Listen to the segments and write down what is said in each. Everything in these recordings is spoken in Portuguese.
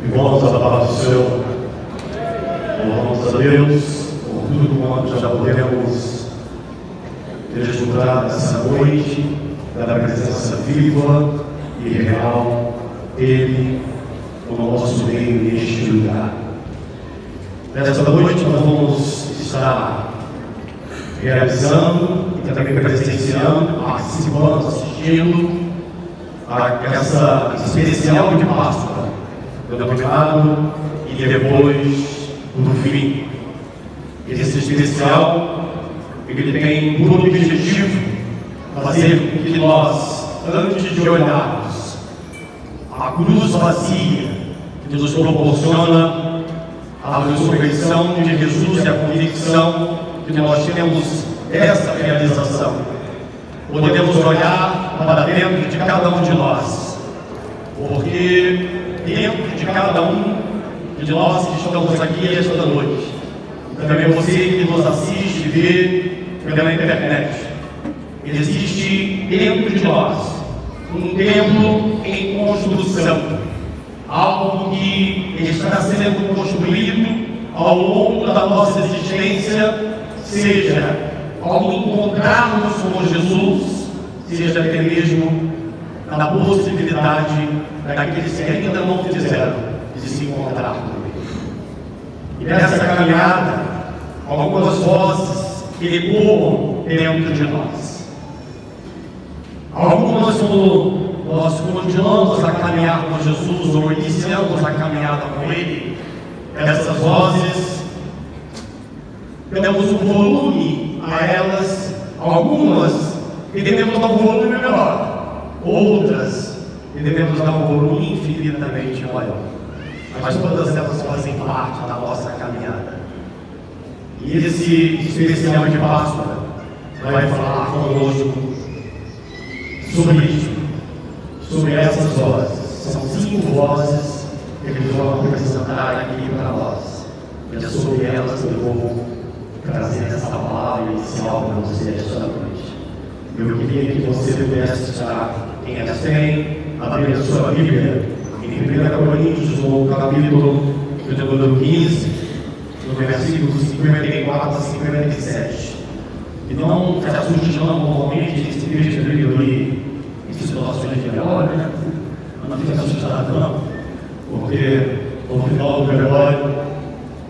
Vamos à paz do Senhor. Louvamos a Deus por tudo quanto já podemos desfrutar nessa noite da presença viva e real dele no nosso meio neste lugar. Nesta noite nós vamos estar realizando e também presenciando, participando, assistindo a essa especial de Páscoa, denominado e depois do fim. Esse especial, ele tem por objetivo fazer com que nós, antes de olharmos a cruz vazia que nos proporciona a ressurreição de Jesus e a convicção que nós temos essa realização, podemos olhar para dentro de cada um de nós, porque dentro de cada um de nós que estamos aqui esta noite, e também você que nos assiste e vê pela internet, existe dentro de nós um templo em construção, algo que está sendo construído ao longo da nossa existência, seja ao encontrarmos com Jesus, seja até mesmo na possibilidade daqueles que ainda não fizeram de se encontrar com Ele. E nessa caminhada, algumas vozes ecoam dentro de nós. Algumas, quando nós continuamos a caminhar com Jesus ou iniciamos a caminhada com Ele, essas vozes, temos um volume a elas, algumas que devemos dar um volume menor, outras que devemos dar um volume infinitamente maior. Mas todas elas fazem parte da nossa caminhada. E esse especial de Páscoa vai falar conosco sobre isso, sobre essas vozes. São 5 vozes que eles vão apresentar aqui para nós. E é sobre elas que eu vou trazer essa palavra inicial para você esta noite. Eu queria que você pudesse estar em Assem, abrir a sua Bíblia em 1 Coríntios, no capítulo de número 15, no versículo 54 a 57. E não se assuste não, normalmente esse texto é lido aí em situações de velório, né? Não fique assustado não, porque no final do velório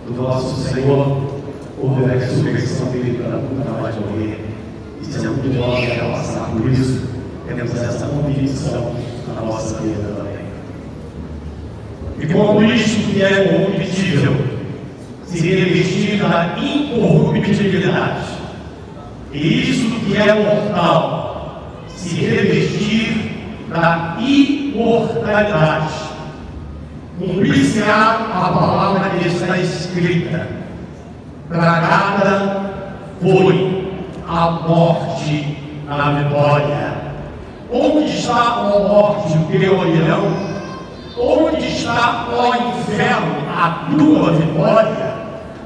do nosso Senhor houve a ressurreição dele para nunca mais morrer. E se algum de nós quer passar por isso, temos essa convicção na nossa vida também. E quando isto que é corruptível se revestir da incorruptibilidade, e isso que é mortal se revestir da imortalidade, cumprir-se-á a palavra que está escrita: tragada foi a morte na vitória. Onde está, ó morte, o teu aguilhão? Onde está, ó inferno, a tua vitória?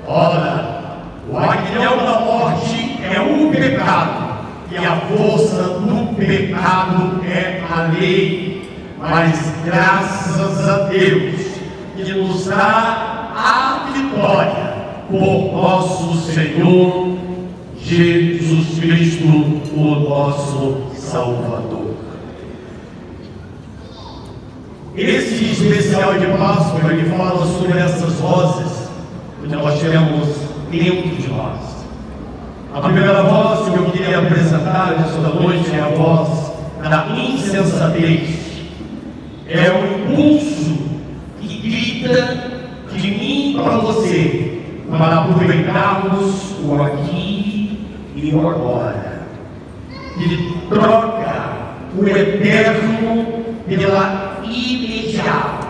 Ora, o aguilhão da morte é o pecado, e a força do pecado é a lei. Mas graças a Deus que nos dá a vitória por nosso Senhor Jesus Cristo, o nosso Salvador. Esse especial de Páscoa, ele fala sobre essas vozes que nós temos dentro de nós. A primeira voz que eu queria apresentar nesta noite é a voz da insensatez. É o impulso que grita de mim para você, para aproveitarmos o aqui e o agora. Ele troca o eterno pela imediato.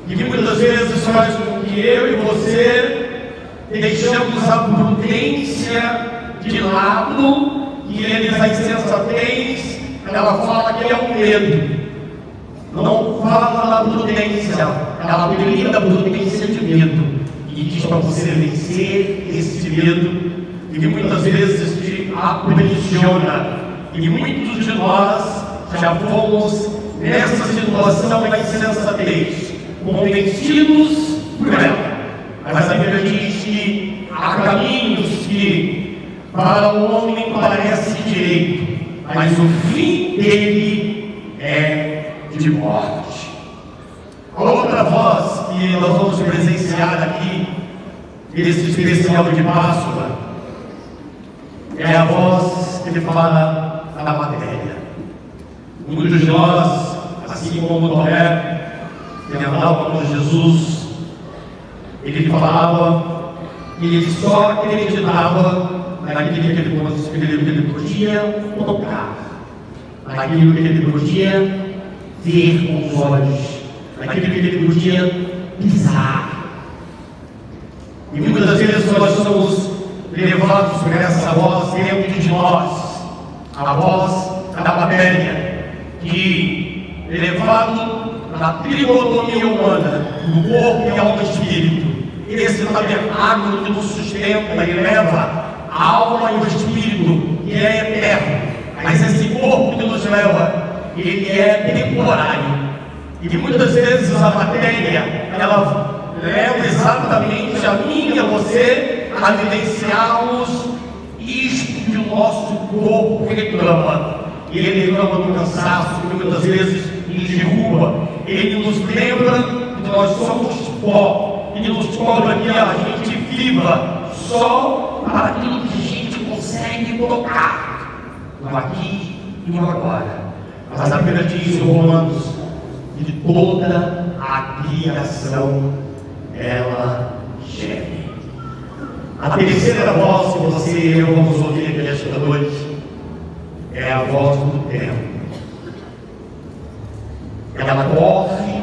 E muitas vezes faz com que eu e você deixamos a prudência de lado, e eles, a insensatez, ela fala que é um medo. Não fala da prudência, ela apelida a prudência de medo. E diz para você vencer esse medo, e que muitas vezes te aprisiona. E muitos de nós já fomos nessa situação da insensatez, convencidos por ela. Mas a Bíblia diz que há caminhos que para o homem parece direito, mas o fim dele é de morte. A outra voz que nós vamos presenciar aqui, esse especial de Páscoa, é a voz que fala da matéria. Muitos de nós, assim como Tomé, que andava com Jesus, ele falava e ele só acreditava naquilo que ele podia tocar, naquilo que ele podia ver com os olhos, naquilo que ele podia pisar. E muitas vezes nós somos levados por essa voz dentro de nós, a voz da matéria, que levado na tricotomia humana, do corpo e alma e espírito, esse tabernáculo que nos sustenta e leva a alma e o espírito, que é eterno, mas esse corpo que nos leva, ele é temporário. E muitas vezes a matéria, ela leva exatamente a mim e a você a vivenciarmos isto que o nosso corpo reclama. E ele reclama do cansaço, que muitas vezes nos derruba. Ele nos lembra que nós somos pó. E nos cobra que a gente viva só para aquilo que a gente consegue tocar, no aqui e no agora. Mas a Bíblia diz em Romanos que toda a criação ela geme. A terceira voz que você e eu vamos ouvir aqui esta noite é a voz do tempo. Ela corre,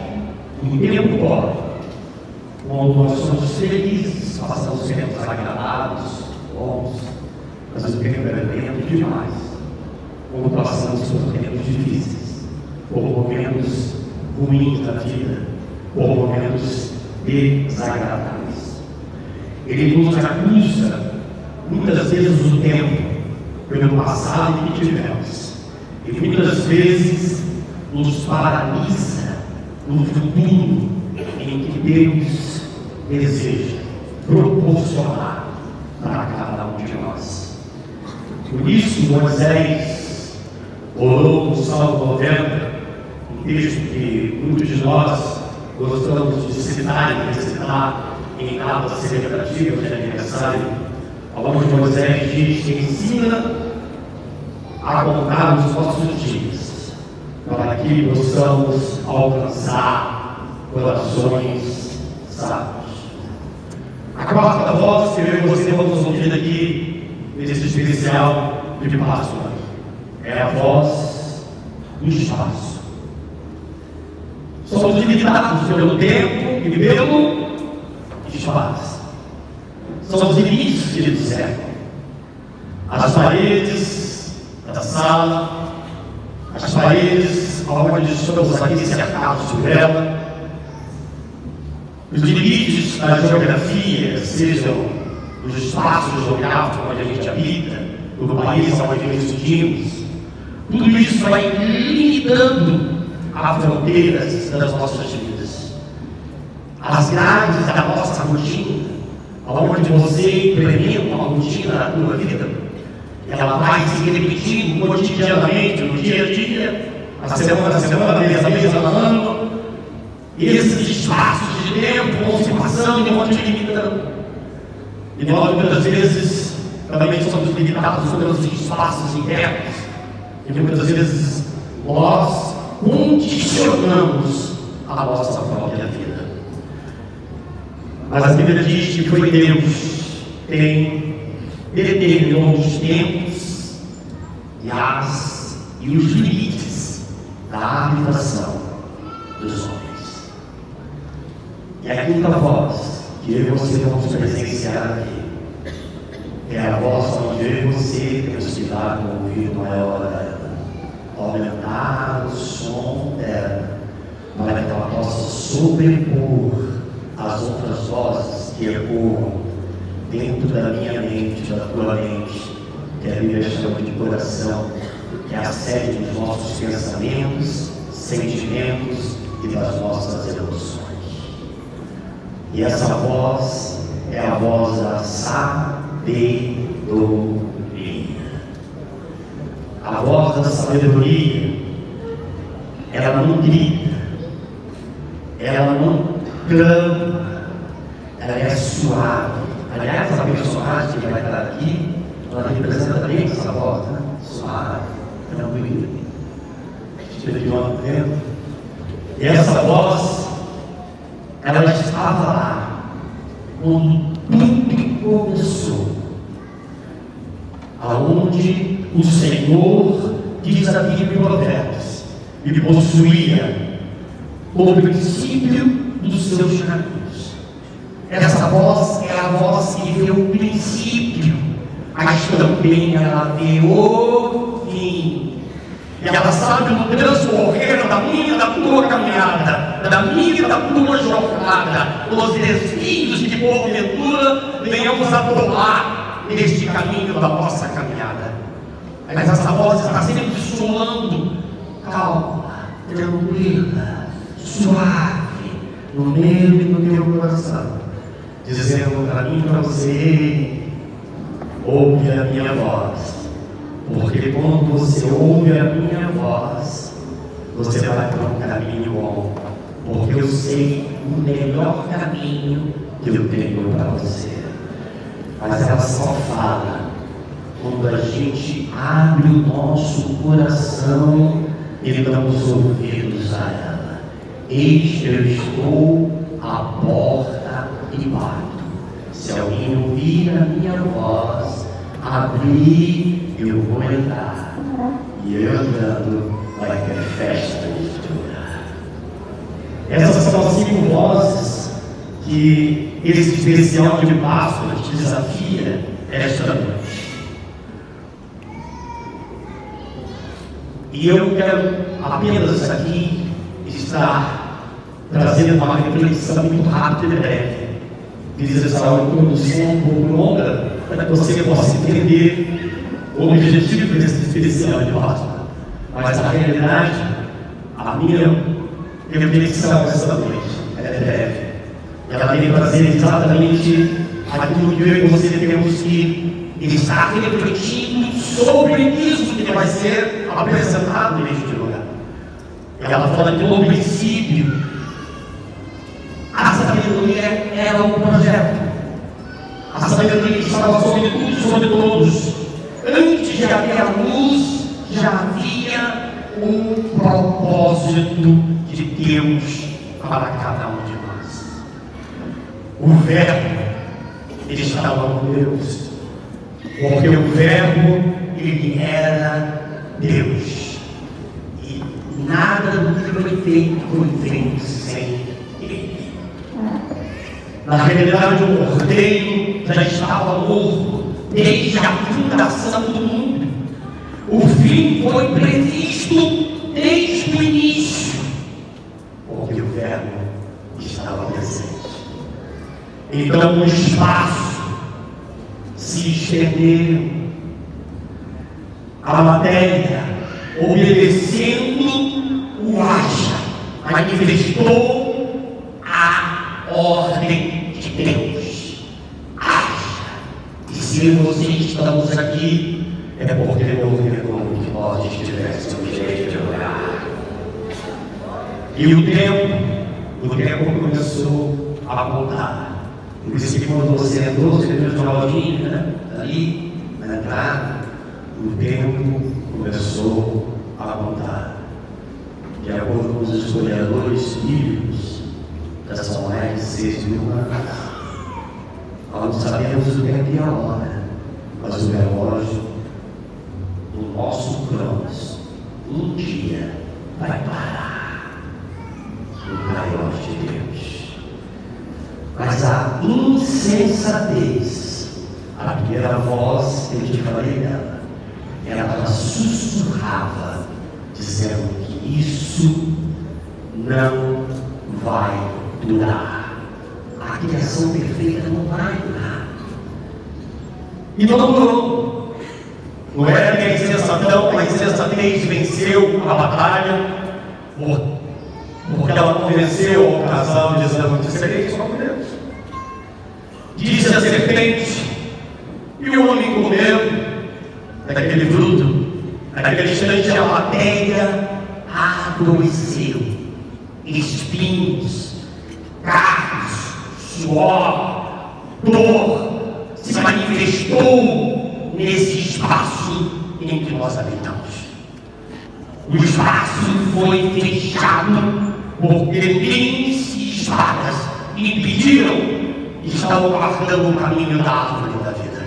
o tempo corre. Quando nós somos felizes, passamos tempos agradados, bons, mas o tempo é lento demais. Quando passamos por tempos difíceis, por momentos ruins da vida, por momentos desagradáveis. Ele nos acusa, muitas vezes, o tempo, pelo passado que tivemos, e muitas vezes nos paralisa no futuro em que Deus deseja proporcionar para cada um de nós. Por isso, Moisés orou no Salmo 90, um texto que muitos de nós gostamos de citar e recitar em datas celebrativas de aniversário, onde Moisés diz que ensina a contar os nossos dias, para que possamos alcançar corações sábios. A quarta voz que eu e você vamos ouvir aqui nesse especial de Páscoa é a voz do espaço. Somos limitados pelo tempo e pelo espaço. São os limites que nos cercam. As paredes da sala, as paredes onde estamos aqui cercados por ela, os limites da geografia, sejam os espaços geográficos onde a gente habita, do país onde residimos, tudo isso vai limitando as fronteiras das nossas vidas. As grades da nossa rotina, onde você implementa uma rotina na tua vida, ela vai se repetindo cotidianamente, no dia a dia, a semana, mês a mês, ano a ano. E esses espaços de tempo vão se passando e vão te limitando. E nós, muitas vezes, também somos limitados pelos espaços internos. E muitas vezes nós condicionamos a nossa própria vida. Mas a Bíblia diz que foi Deus quem determinou os tempos e os limites da habitação dos homens. E a quinta voz que eu e você vamos presenciar aqui é a voz onde eu e você temos que dar com o ouvido maior a ela, aumentar o som dela, para que ela possa sobrepor as outras vozes que ecoam dentro da minha mente, da tua mente, que a Bíblia chama de coração, que é a sede dos nossos pensamentos, sentimentos e das nossas emoções. E essa voz é a voz da sabedoria. A voz da sabedoria, ela não grita, ela não clama, ela é suave. Aliás, a personagem que vai estar aqui, ela representa bem essa voz, né? Suave, tranquila. E essa voz, ela estava lá quando tudo começou, aonde o Senhor, diz a Bíblia em Provérbios, me possuía o princípio dos seus caminhos. Essa voz é a voz que vê o princípio, mas também ela vê o fim. E ela sabe no transcorrer da minha, da tua caminhada, da minha e da tua jornada, os desvios que porventura venhamos a tomar neste caminho da nossa caminhada. Mas essa voz está sempre soando calma, tranquila, suave, no meu e no teu coração, dizendo para mim e para você: ouve a minha voz. Porque quando você ouve a minha voz, você vai para um caminho bom. Porque eu sei o melhor caminho que eu tenho para você. Mas ela só fala quando a gente abre o nosso coração e damos ouvidos a ela. Eis que eu estou à porta e bato. Se alguém ouvir a minha voz, abrir, eu vou entrar, e eu andando vai ter festa de mistura. Essas são as 5 vozes que esse especial de Páscoa te desafia esta noite. E eu quero apenas aqui estar trazendo uma reflexão muito rápida e breve. Diz essa introdução um pouco longa, para que você possa entender o objetivo desse especial de Páscoa. Mas na realidade, a minha reflexão essa noite é breve. Ela vem trazer exatamente aquilo que eu e você temos que estar refletindo sobre isso que vai ser apresentado neste lugar. Ela fala que no princípio a sabedoria era um projeto. A sabedoria estava sobre tudo e sobre todos. Antes de haver a luz, já havia um propósito de Deus para cada um de nós. O Verbo, ele estava com Deus, porque o Verbo, ele era Deus, e nada do que foi feito sem ele. Na realidade, o Cordeiro já estava morto desde a fundação do mundo. O fim foi previsto desde o início, porque o Verbo estava presente. Então o espaço se estendeu, a matéria, obedecendo o haja, manifestou a ordem de Deus. Haja. E se você estamos aqui, é porque não como que nós estivéssemos cheios de orar. E o tempo começou a contar. Por isso que quando você entrou, você viu de lojinha, né? Ali, na entrada, o tempo começou a contar. De acordo com os historiadores bíblicos, já são mais de 6 mil anos. Nós não sabemos o tempo e a hora, mas o relógio do nosso cronos, um dia vai parar no maior de Deus. Mas a insensatez, a primeira voz que eu te falei dela, ela sussurrava, dizendo que isso não vai durar. A criação perfeita não vai durar. E não durou. Não era que a insensatez venceu a batalha, porque ela convenceu o casal dizendo que seria só com Deus. a serpente, e o homem comeu daquele fruto. Naquele instante a matéria adoeceu, espinhos, carnes, suor, dor se manifestou nesse espaço em que nós habitamos. O espaço foi fechado porque linhas e espadas impediram e estão guardando o caminho da árvore da vida.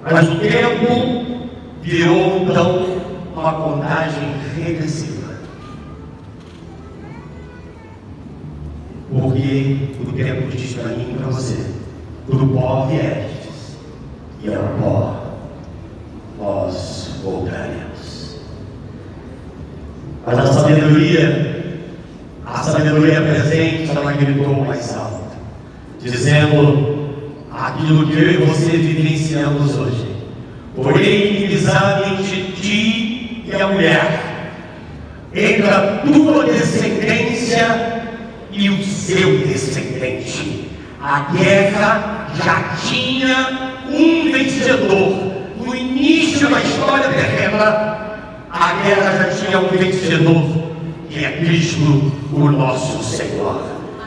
Mas o tempo virou então uma contagem regressiva. Porque o tempo diz para mim e para você: do pó viestes, e ao pó nós voltaremos. Mas a sabedoria presente, ela gritou mais alto, dizendo aquilo que eu e você vivenciamos hoje: porém inimizade entre ti e a mulher, entre a tua descendência e o seu descendente. A guerra já tinha um vencedor. No início da história terrena, a guerra já tinha um vencedor, que é Cristo, o nosso Senhor,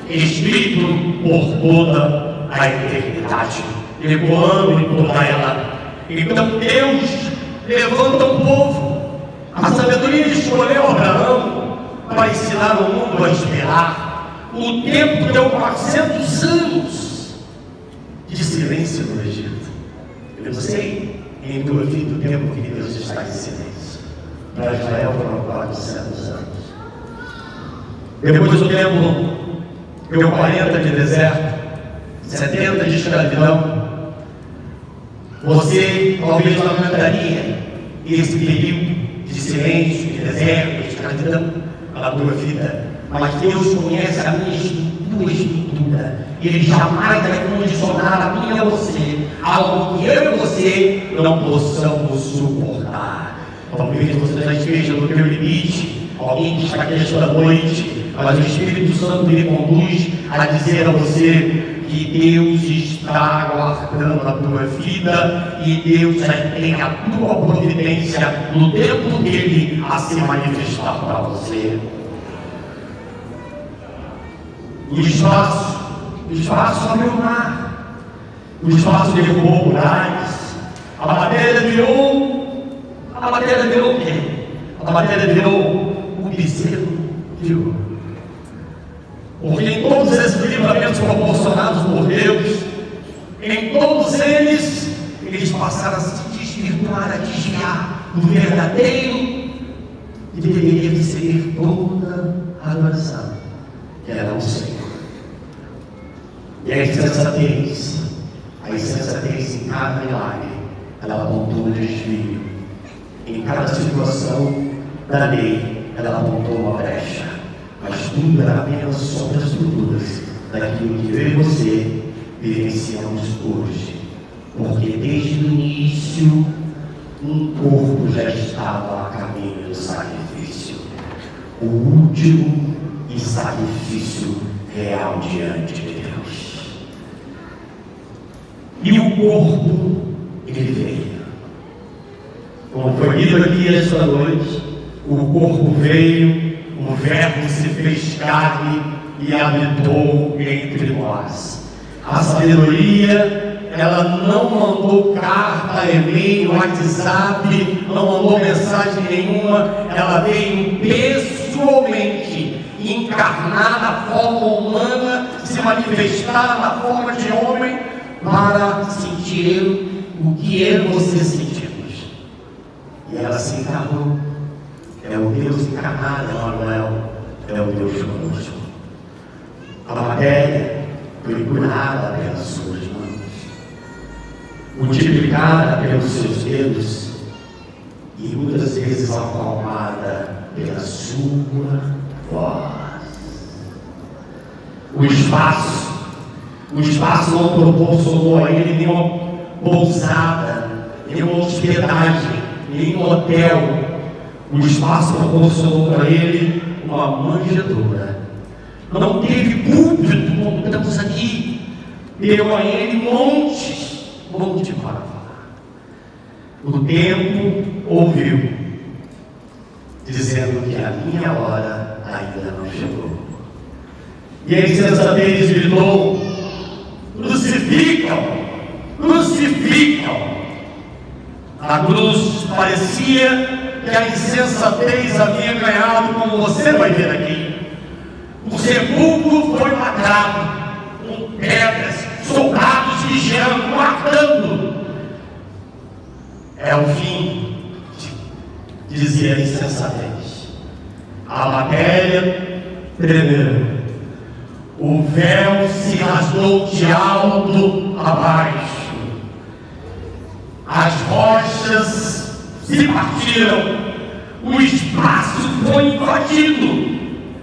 escrito por toda a eternidade, ecoando em toda ela. Então Deus levanta um povo. A sabedoria escolheu Abraão para ensinar o mundo a esperar. O tempo deu 400 anos de silêncio no Egito. Eu não sei em tua vida o tempo que Deus está em silêncio. Para Israel foram 400 anos. Depois do tempo deu 40 de deserto, 70 de escravidão. Você talvez lamentaria esse período de silêncio, de deserto, de escravidão na tua vida. Mas Deus conhece a minha estrutura. Ele jamais vai condicionar a mim e a você algo que eu e você não possamos suportar. Talvez você já esteja no teu limite. Alguém que está aqui esta noite, mas o Espírito Santo lhe conduz a dizer a você que Deus está aguardando a tua vida e Deus já tem a tua providência no tempo dele a se manifestar para você. O espaço abriu o mar, o espaço derrubou muralhas, a matéria virou o quê? A matéria virou o bezerro de ouro. Porque em todos esses livramentos proporcionados por Deus, em todos eles passaram a se desvirtuar, a desviar do verdadeiro que deveria receber toda a adoração, que era o Senhor. E a insensatez em cada milagre, ela apontou um desvio. Em cada situação da lei, ela apontou uma brecha. Mas tudo era apenas sombras futuras daquilo que eu e você vivenciamos hoje. Porque desde o início, um corpo já estava a caminho do sacrifício. O último e sacrifício real diante de Deus. E o corpo, ele veio. Como foi lido aqui esta noite, o corpo veio, o Verbo se fez carne e habitou entre nós. A sabedoria, ela não mandou carta, e-mail, WhatsApp, não mandou mensagem nenhuma, ela veio pessoalmente, encarnar na forma humana, se manifestar na forma de homem, para sentir o que eu e você sentimos. E ela se encarnou. É o Deus encarnado, Emmanuel, é o Deus conosco. A matéria foi curada pelas suas mãos, multiplicada pelos seus dedos e muitas vezes acalmada pela sua voz. O espaço não proporcionou a ele nenhuma pousada, nenhuma hospedagem, nenhum hotel. O espaço proporcionou para ele uma manjedoura. Não teve púlpito como estamos aqui. deu a ele monte para falar. O tempo ouviu, dizendo que a minha hora ainda não chegou. E a insensatez gritou: crucificam, crucificam. A cruz parecia que a insensatez havia ganhado, como você vai ver aqui. O sepulcro foi lacrado com pedras, soldados vigiando, matando. É o fim, dizia a insensatez. A matéria tremeu. O véu se rasgou de alto a baixo. As rochas se partiram. O espaço foi invadido.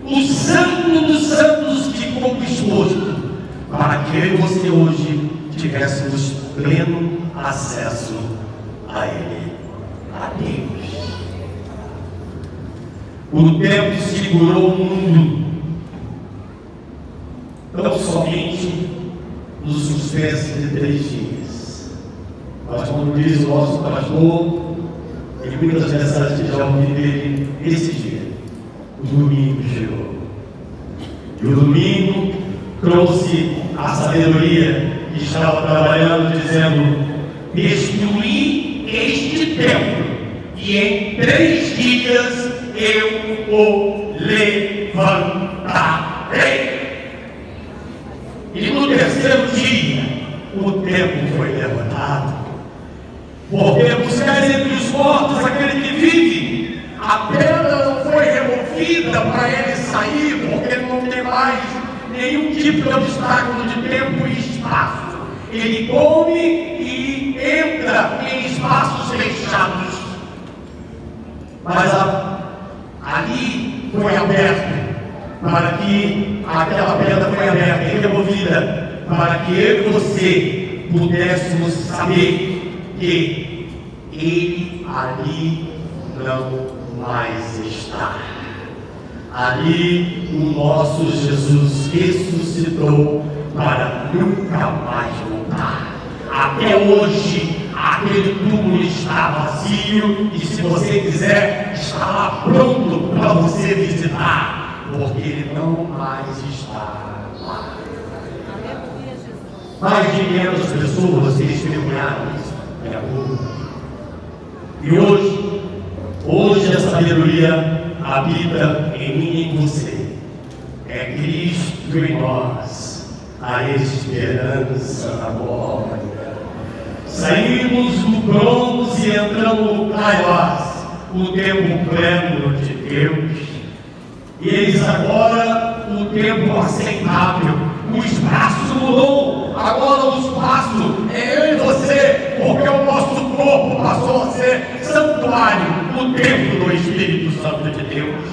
O Santo dos Santos ficou exposto, para que eu e você hoje tivéssemos pleno acesso a Ele, a Deus. O tempo segurou o mundo, não somente no suspense de 3 dias, mas como diz o nosso pastor, e muitas mensagens que já ouvi dele esse dia, o domingo chegou. E o domingo trouxe a sabedoria que estava trabalhando, dizendo: destruí este templo, e em 3 dias eu o levantarei. E no 3º dia, o templo foi levantado. Porque buscar entre os mortos aquele que vive. A pedra não foi removida para ele sair, porque não tem mais nenhum tipo de obstáculo de tempo e espaço. Ele come e entra em espaços fechados. Mas ali foi aberto, para que aquela pedra foi aberta e removida, para que eu e você pudéssemos saber que Ele ali não mais está. Ali o nosso Jesus ressuscitou para nunca mais voltar. Até hoje aquele túmulo está vazio, e se você quiser, está lá pronto para você visitar, porque ele não mais está lá. Mais de 500 pessoas testemunharam isso. E hoje a sabedoria habita em mim e em você. É Cristo em nós, a esperança da glória. Saímos do bronze e entramos no Kairos, o tempo pleno de Deus. E eis agora o tempo aceitável. O espaço mudou. Agora o espaço é eu e você, porque o nosso corpo passou a ser santuário, o templo do Espírito Santo de Deus.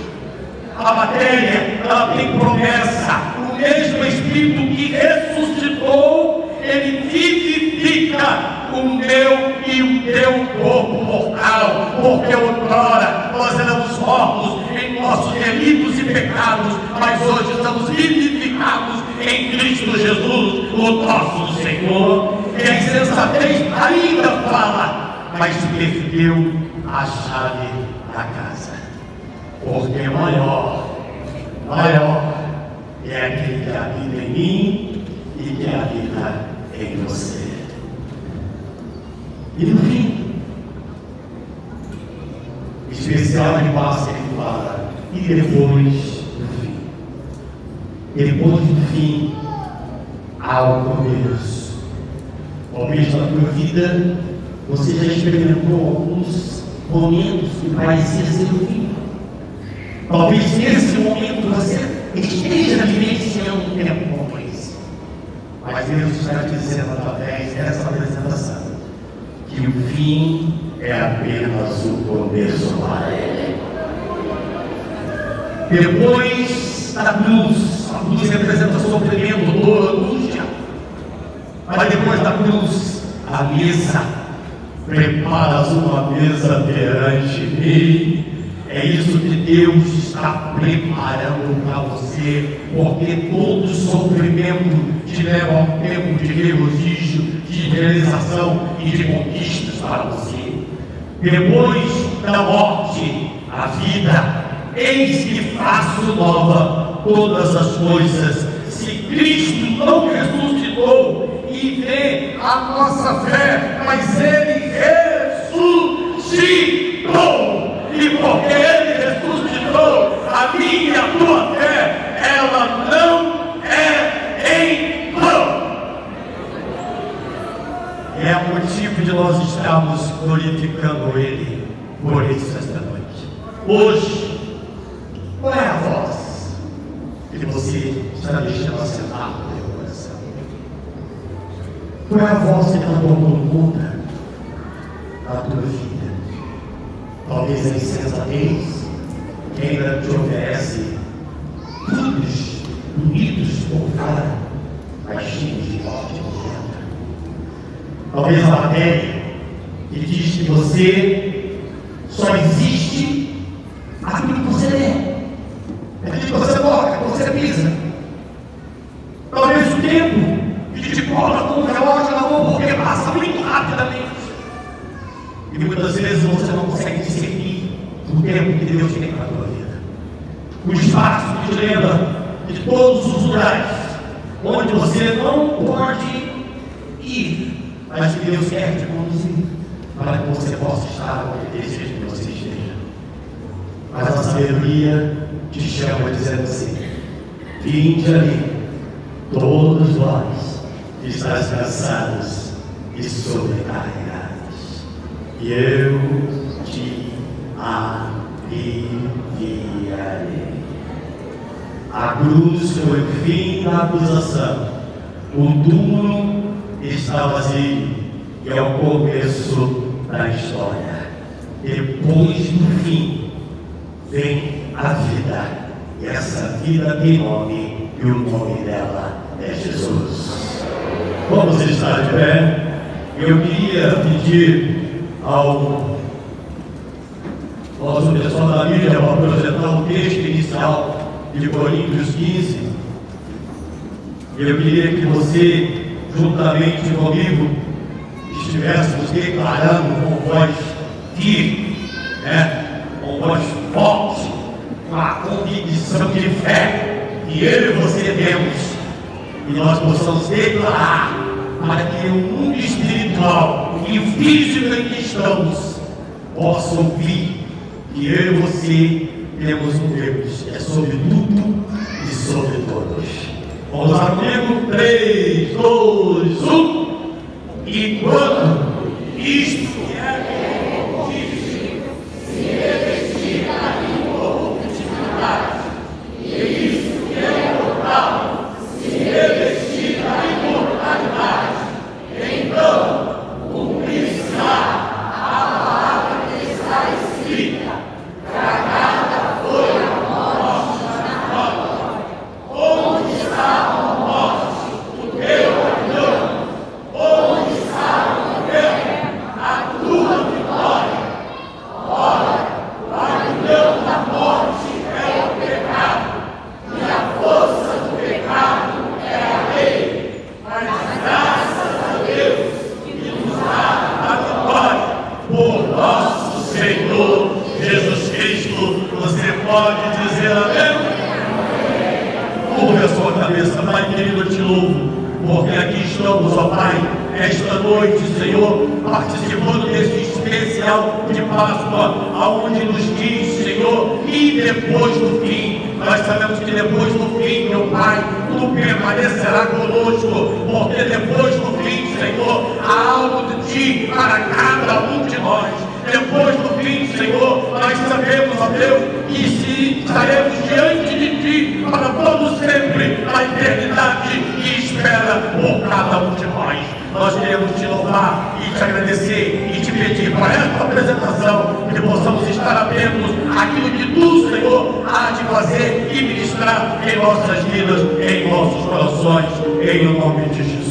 A matéria, ela tem promessa. O mesmo Espírito que ressuscitou, ele vivifica o meu e o teu corpo mortal, porque outrora nós éramos mortos em nossos delitos e pecados, mas hoje estamos vivificados em Cristo Jesus, o nosso Senhor. E a insensatez ainda fala, mas perdeu a chave da casa, porque maior é aquele que habita em mim e que habita em você. E no fim, especial de paz, ele fala, e depois do fim. Depois do fim, há o começo. Talvez na tua vida, você já experimentou alguns momentos que parecia ser o fim. Talvez nesse momento você esteja vivenciando um tempo como esse. Mas Deus está dizendo através dessa apresentação que o fim é apenas o começo para Ele. Depois da cruz, a cruz representa sofrimento, dor, angústia. Mas depois da cruz, a mesa, preparas uma mesa perante mim. É isso que Deus está preparando para você, porque todo sofrimento te leva a um tempo de regozijo, de realização e de conquistas para você. Depois da morte, a vida, eis que faço nova todas as coisas. Se Cristo não ressuscitou, e vê a nossa fé, mas Ele ressuscitou. E porque Ele ressuscitou, a minha e a tua fé, ela não é em vão. É o motivo de nós estarmos glorificando Ele por isso esta noite. Hoje, qual é a voz que você está deixando assentar no teu coração? Qual é a voz que está tomando conta da tua vida? Talvez a insensatez que ainda te oferece frutos bonitos por fora, mas cheios de morte por dentro. Talvez a matéria que diz que você só existe aquilo que você é, aquilo que você toca, que você pisa. Talvez o tempo que te cobra com o relógio na mão, porque passa muito rapidamente. E muitas vezes você não consegue discernir o tempo que Deus tem para a tua vida. O espaço que te lembra de todos os lugares onde você não pode ir, mas que Deus quer te conduzir para que você possa estar onde Ele deseja que você esteja. Mas a sabedoria te chama dizendo assim: vinde a mim, todos vós que estáis cansados e sobrecarregados, e eu te aliviarei. A cruz foi o fim da acusação, o túmulo está vazio e é o começo da história. Depois do fim vem a vida, e essa vida tem nome, e o nome dela é Jesus. Vamos estar de pé. Eu queria pedir ao nosso pessoal da mídia para projetar o texto inicial de Coríntios 15. Eu queria que você, juntamente comigo, estivéssemos declarando com voz firme, com voz forte, com a convicção de fé que eu e você temos, e nós possamos declarar para que o mundo espiritual e o físico em que estamos possa ouvir que eu e você temos um Deus que é sobre tudo e sobre todos. Vamos lá comigo? 3, 2, 1. E quando isto se revestir da incorruptibilidade, e isto que é mortal se revestir da imortalidade, então cumprir-se-á a palavra que está escrita: tragada foi a morte na vitória. Onde está a morte, o teu perdão? Onde está a guerra, a tua vitória? Ora, o aguilhão da morte é o pecado, e a força do pecado é a lei. Mas graças a Deus que nos dá a vitória por nosso Senhor Jesus Cristo. Você pode dizer amém? Curva a sua cabeça, Pai querido, eu te louvo, porque aqui estamos, ó Pai, esta noite, Senhor, participando desse especial de Páscoa, aonde nos diz, Senhor, e depois do fim. Nós sabemos que depois do fim, meu Pai, Tu permanecerá conosco, porque depois do fim, Senhor, há algo de Ti para cada um de nós. Depois do fim, Senhor, nós sabemos, ó Deus, que se estaremos diante de Ti para todo sempre, a eternidade que espera por cada um de nós. Nós queremos Te louvar e Te agradecer e Te pedir para esta apresentação que possamos estar atentos àquilo que Tu, Senhor, há de fazer e ministrar em nossas vidas, em nossos corações, em nome de Jesus.